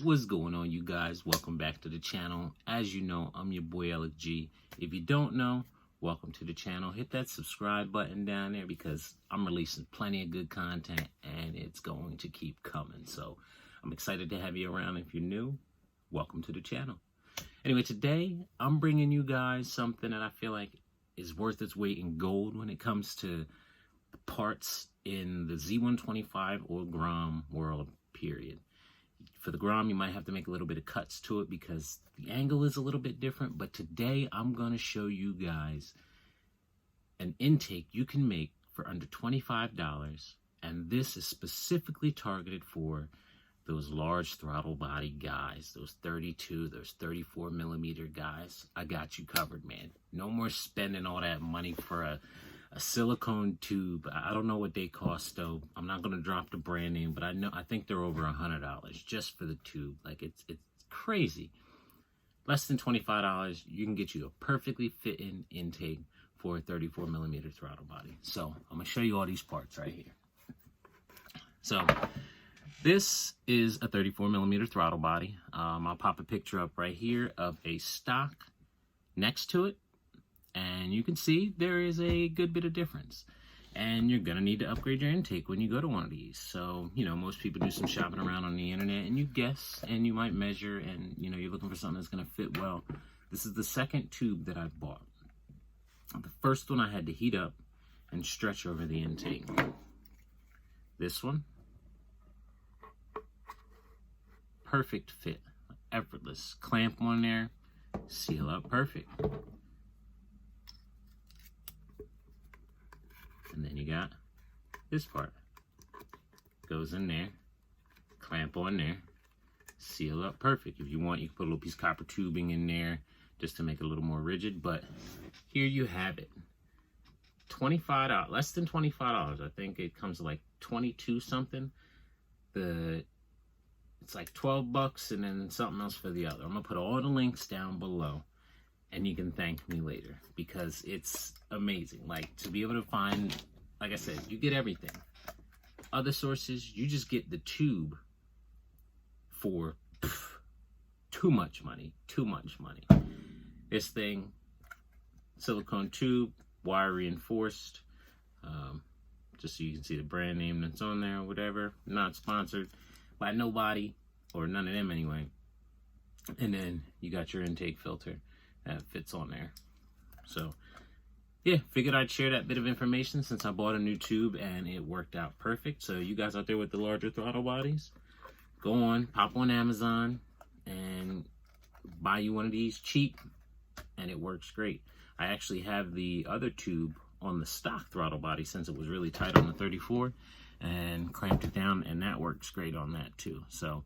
What's going on, you guys? Welcome back to the channel. As you know, I'm your boy LG. If you don't know, welcome to the channel. Hit that subscribe button down there because I'm releasing plenty of good content and it's going to keep coming. So I'm excited to have you around. If you're new, welcome to the channel. Anyway, today I'm bringing you guys something that I feel like is worth its weight in gold when it comes to parts in the Z125 or Grom world, period. For the Grom, you might have to make a little bit of cuts to it because the angle is a little bit different. But today, I'm going to show you guys an intake you can make for under $25. And this is specifically targeted for those large throttle body guys, those 32, those 34 millimeter guys. I got you covered, man. No more spending all that money for a silicone tube. I don't know what they cost though. I'm not gonna drop the brand name, but I think they're over $100 just for the tube. Like it's crazy. Less than $25, you can get you a perfectly fitting intake for a 34 millimeter throttle body. So I'm gonna show you all these parts right here. So this is a 34 millimeter throttle body. I'll pop a picture up right here of a stock next to it. And you can see there is a good bit of difference. And you're going to need to upgrade your intake when you go to one of these. So, you know, most people do some shopping around on the internet and you guess and you might measure and, you know, you're looking for something that's going to fit well. This is the second tube that I bought. The first one I had to heat up and stretch over the intake. This one, perfect fit, effortless. Clamp on there, seal up perfect. And then you got this part. Goes in there, clamp on there, seal up perfect. If you want, you can put a little piece of copper tubing in there just to make it a little more rigid. But here you have it. $25, less than $25. I think it comes to like 22 something. It's like 12 bucks and then something else for the other. I'm gonna put all the links down below. And you can thank me later because it's amazing. Like, to be able to find, like I said, you get everything. Other sources, you just get the tube for too much money. This thing, silicone tube, wire reinforced, just so you can see the brand name that's on there or whatever. Not sponsored by nobody, or none of them anyway. And then you got your intake filter that fits on there. So yeah, figured I'd share that bit of information since I bought a new tube and it worked out perfect. So you guys out there with the larger throttle bodies, go on, pop on Amazon and buy you one of these cheap and it works great. I actually have the other tube on the stock throttle body since it was really tight on the 34 and clamped it down, and that works great on that too. So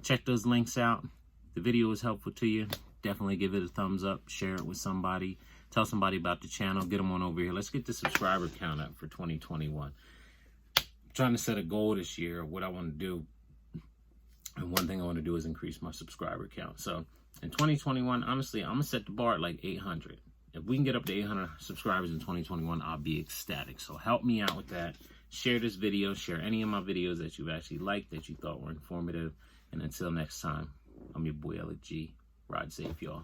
check those links out. If the video was helpful to you, definitely give it a thumbs up, share it with somebody, tell somebody about the channel, get them on over here. Let's get the subscriber count up for 2021. I'm trying to set a goal this year of what I want to do. And one thing I want to do is increase my subscriber count. So in 2021, honestly, I'm going to set the bar at like 800. If we can get up to 800 subscribers in 2021, I'll be ecstatic. So help me out with that. Share this video, share any of my videos that you've actually liked, that you thought were informative. And until next time, I'm your boy LG. Ride safe, y'all.